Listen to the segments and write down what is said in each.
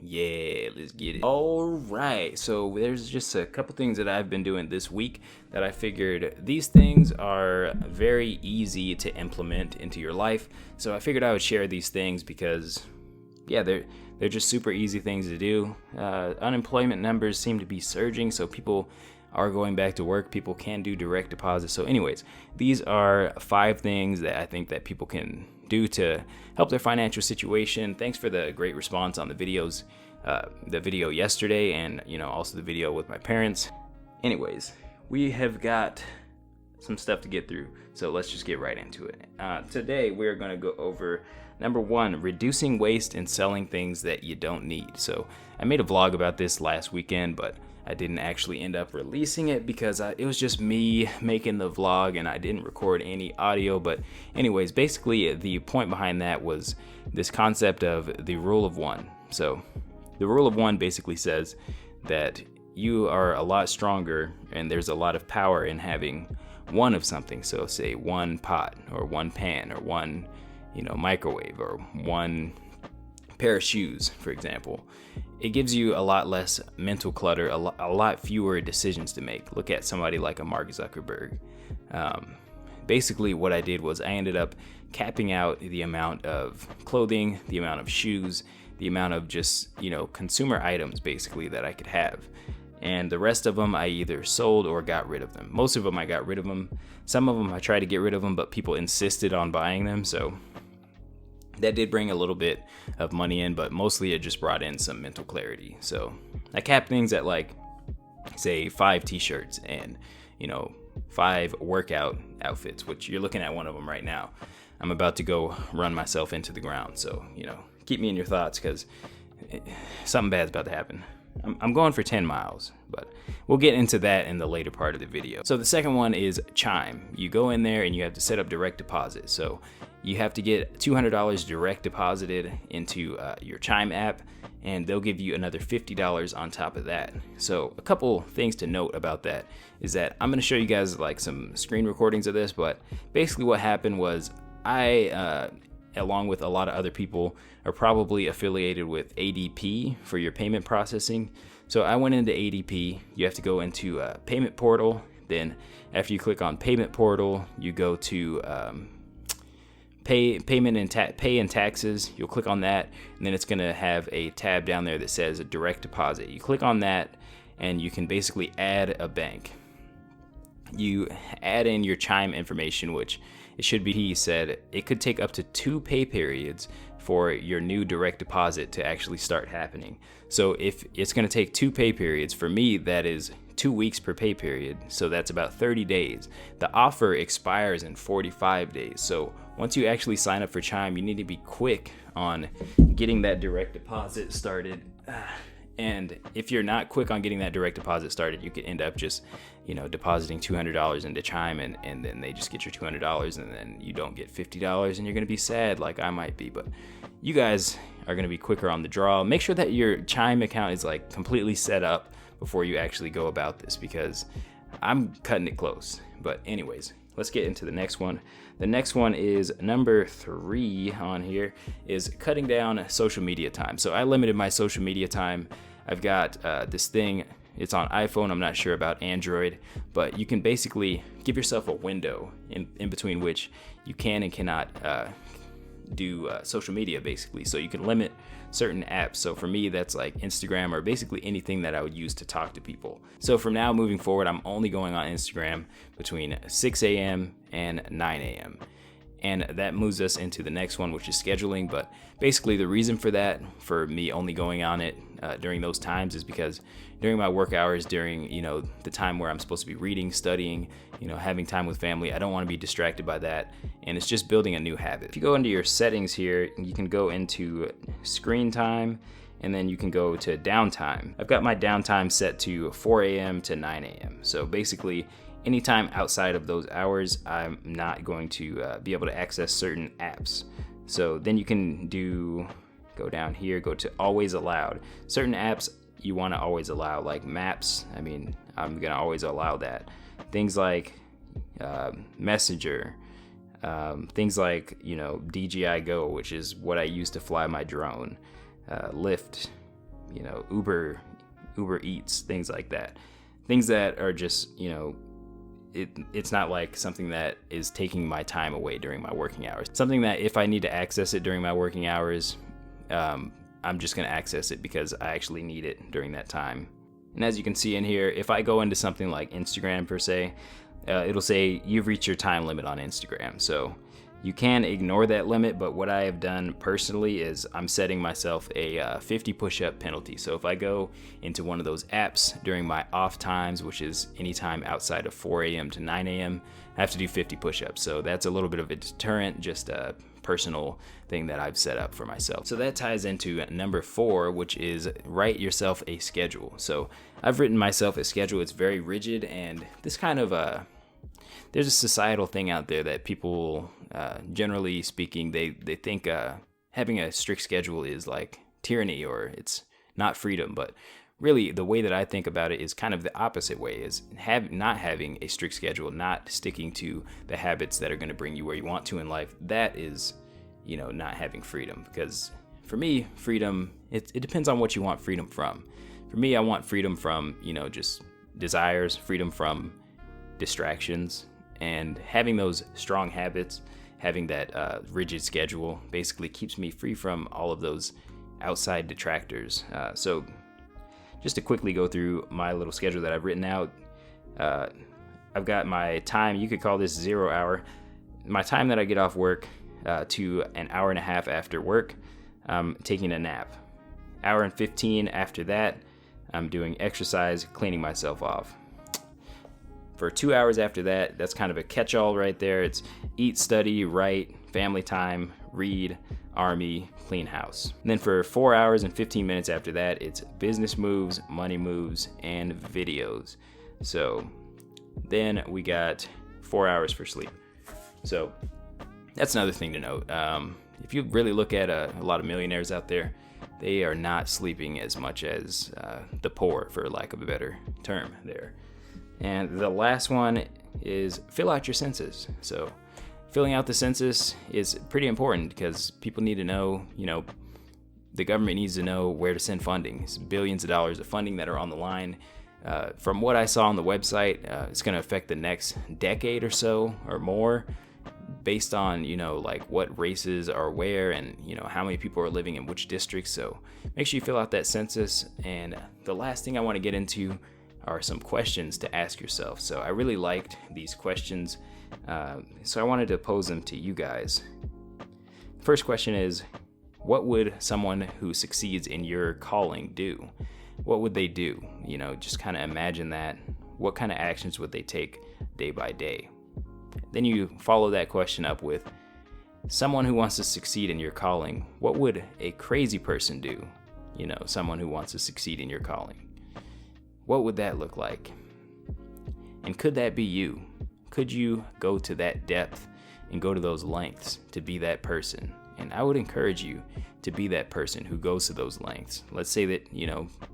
Yeah, let's get it. All right, so there's just a couple things that I've been doing this week that I figured these things are very easy to implement into your life. So I figured I would share these things because, yeah, they're just super easy things to do. Unemployment numbers seem to be surging, so people are going back to work. People can do direct deposits. So anyways, these are 5 things that I think that people can do to help their financial situation. Thanks for the great response on the videos, the video yesterday, and also the video with my parents. Anyways, we have got some stuff to get through, so let's just get right into it. Today we're going to go over number 1, reducing waste and selling things that you don't need. So I made a vlog about this last weekend, but I didn't actually end up releasing it because it was just me making the vlog and I didn't record any audio. But anyways, basically the point behind that was this concept of the rule of 1. So the rule of 1 basically says that you are a lot stronger and there's a lot of power in having one of something. So say 1 pot or 1 pan or 1 microwave or 1 pair of shoes, for example. It gives you a lot less mental clutter, a lot fewer decisions to make. Look at somebody like a Mark Zuckerberg. Basically what I did was I ended up capping out the amount of clothing, the amount of shoes, the amount of just, consumer items basically that I could have. And the rest of them I either sold or got rid of them. Most of them I got rid of them. Some of them I tried to get rid of them, but people insisted on buying them. So that did bring a little bit of money in, but mostly it just brought in some mental clarity. So I capped things at say 5 t-shirts and, 5 workout outfits, which you're looking at one of them right now. I'm about to go run myself into the ground. So, keep me in your thoughts because something bad's about to happen. I'm going for 10 miles, but we'll get into that in the later part of the video. So the second one is Chime. You go in there and you have to set up direct deposit. So you have to get $200 direct deposited into your Chime app, and they'll give you another $50 on top of that. So a couple things to note about that is that I'm going to show you guys some screen recordings of this, but basically what happened was I, along with a lot of other people, are probably affiliated with ADP for your payment processing. So I went into ADP. You have to go into payment portal. Then after you click on payment portal, you go to pay and taxes. You'll click on that, and then it's going to have a tab down there that says direct deposit. You click on that, and you can basically add a bank. You add in your Chime information, which it should be, he said, it could take up to 2 pay periods for your new direct deposit to actually start happening. So if it's going to take 2 pay periods, for me, that is 2 weeks per pay period. So that's about 30 days. The offer expires in 45 days. So once you actually sign up for Chime, you need to be quick on getting that direct deposit started. And if you're not quick on getting that direct deposit started, you could end up just, depositing $200 into Chime and then they just get your $200 and then you don't get $50 and you're going to be sad like I might be. But you guys are going to be quicker on the draw. Make sure that your Chime account is completely set up before you actually go about this because I'm cutting it close. But anyways, let's get into the next one. The next one is number 3 on here is cutting down social media time. So I limited my social media time. I've got this thing. It's on iPhone. I'm not sure about Android, but you can basically give yourself a window in between which you can and cannot do social media basically. So you can limit certain apps. So for me, that's like Instagram or basically anything that I would use to talk to people. So from now moving forward, I'm only going on Instagram between 6 a.m. and 9 a.m. And that moves us into the next one, which is scheduling. But basically the reason for that, for me only going on it during those times, is because during my work hours, during, the time where I'm supposed to be reading, studying, having time with family, I don't want to be distracted by that. And it's just building a new habit. If you go into your settings here, you can go into screen time, and then you can go to downtime. I've got my downtime set to 4 a.m. to 9 a.m. So basically, anytime outside of those hours, I'm not going to be able to access certain apps. So then you can go down here, go to always allowed. Certain apps you want to always allow, like maps. I mean, I'm going to always allow that. Things like Messenger, things like, DJI Go, which is what I use to fly my drone, Lyft, Uber Eats, things like that. Things that are just, it's not like something that is taking my time away during my working hours. Something that if I need to access it during my working hours, I'm just going to access it because I actually need it during that time. And as you can see in here, if I go into something like Instagram per se, it'll say you've reached your time limit on Instagram. So you can ignore that limit, but what I have done personally is I'm setting myself a 50 push-up penalty. So if I go into one of those apps during my off times, which is anytime outside of 4 a.m. to 9 a.m., I have to do 50 push-ups. So that's a little bit of a deterrent, just a personal thing that I've set up for myself. So that ties into number 4, which is write yourself a schedule. So I've written myself a schedule. It's very rigid, and this kind of there's a societal thing out there that people, generally speaking, they think having a strict schedule is like tyranny or it's not freedom. But really, the way that I think about it is kind of the opposite way, is not having a strict schedule, not sticking to the habits that are going to bring you where you want to in life. That is, not having freedom. Because for me, freedom, it depends on what you want freedom from. For me, I want freedom from, just desires, freedom from distractions, and having those strong habits, having that rigid schedule basically keeps me free from all of those outside detractors. So just to quickly go through my little schedule that I've written out, I've got my time, you could call this 0 hour, my time that I get off work to an hour and a half after work, I'm taking a nap. Hour and 15 after that, I'm doing exercise, cleaning myself off. For 2 hours after that, that's kind of a catch-all right there. It's eat, study, write, family time, read, army, clean house. And then for 4 hours and 15 minutes after that, it's business moves, money moves, and videos. So then we got 4 hours for sleep. So that's another thing to note. If you really look at a lot of millionaires out there, they are not sleeping as much as the poor, for lack of a better term there. And the last one is fill out your census. So filling out the census is pretty important because people need to know, the government needs to know where to send funding. It's billions of dollars of funding that are on the line. From what I saw on the website, it's going to affect the next decade or so or more based on, like what races are where and, how many people are living in which districts. So make sure you fill out that census. And the last thing I want to get into are some questions to ask yourself. So I really liked these questions, so I wanted to pose them to you guys. First question is, what would someone who succeeds in your calling do? What would they do? Just kind of imagine that. What kind of actions would they take day by day? Then you follow that question up with, someone who wants to succeed in your calling, what would a crazy person do? Someone who wants to succeed in your calling. What would that look like? And could that be you? Could you go to that depth and go to those lengths to be that person? And I would encourage you to be that person who goes to those lengths. Let's say that,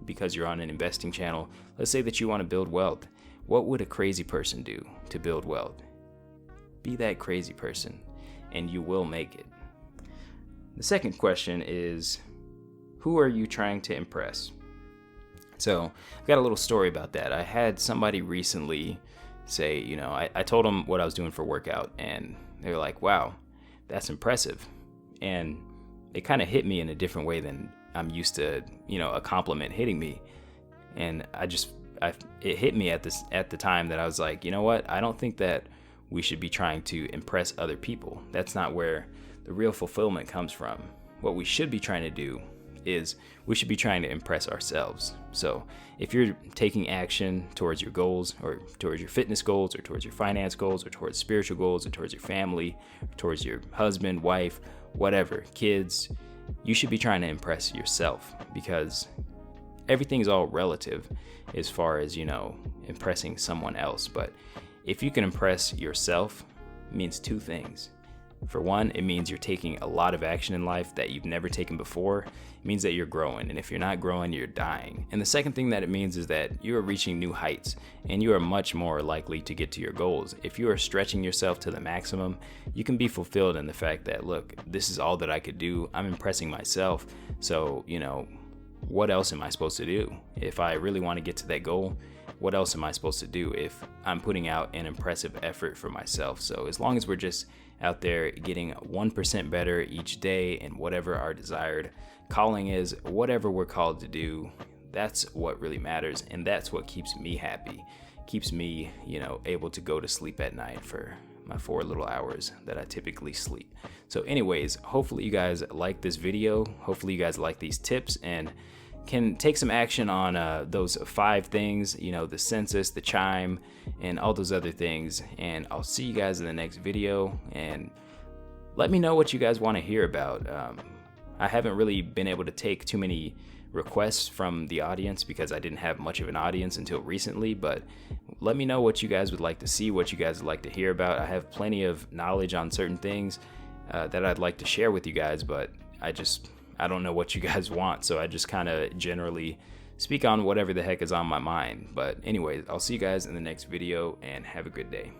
because you're on an investing channel, let's say that you want to build wealth. What would a crazy person do to build wealth? Be that crazy person, and you will make it. The second question is, who are you trying to impress? So I've got a little story about that. I had somebody recently say, I told them what I was doing for workout, and they were like, wow, that's impressive. And it kind of hit me in a different way than I'm used to, a compliment hitting me. And it hit me at the time that I was like, you know what? I don't think that we should be trying to impress other people. That's not where the real fulfillment comes from. What we should be trying to do is we should be trying to impress ourselves. So if you're taking action towards your goals or towards your fitness goals or towards your finance goals or towards spiritual goals or towards your family, or towards your husband, wife, whatever, kids, you should be trying to impress yourself, because everything's all relative as far as, impressing someone else. But if you can impress yourself, it means two things. For one, it means you're taking a lot of action in life that you've never taken before. It means that you're growing, and if you're not growing, you're dying. And the second thing that it means is that you are reaching new heights, and you are much more likely to get to your goals. If you are stretching yourself to the maximum, you can be fulfilled in the fact that, look, this is all that I could do. I'm impressing myself, so, what else am I supposed to do? If I really want to get to that goal, what else am I supposed to do if I'm putting out an impressive effort for myself? So as long as we're just out there getting 1% better each day in whatever our desired calling is, whatever we're called to do, that's what really matters. And that's what keeps me happy, keeps me, able to go to sleep at night for my 4 little hours that I typically sleep. So anyways, hopefully you guys like this video. Hopefully you guys like these tips and can take some action on those 5 things, the census, the chime, and all those other things. And I'll see you guys in the next video, and let me know what you guys want to hear about. I haven't really been able to take too many requests from the audience because I didn't have much of an audience until recently, but let me know what you guys would like to see, what you guys would like to hear about. I have plenty of knowledge on certain things that I'd like to share with you guys, but I don't know what you guys want, so I just kind of generally speak on whatever the heck is on my mind. But anyways, I'll see you guys in the next video, and have a good day.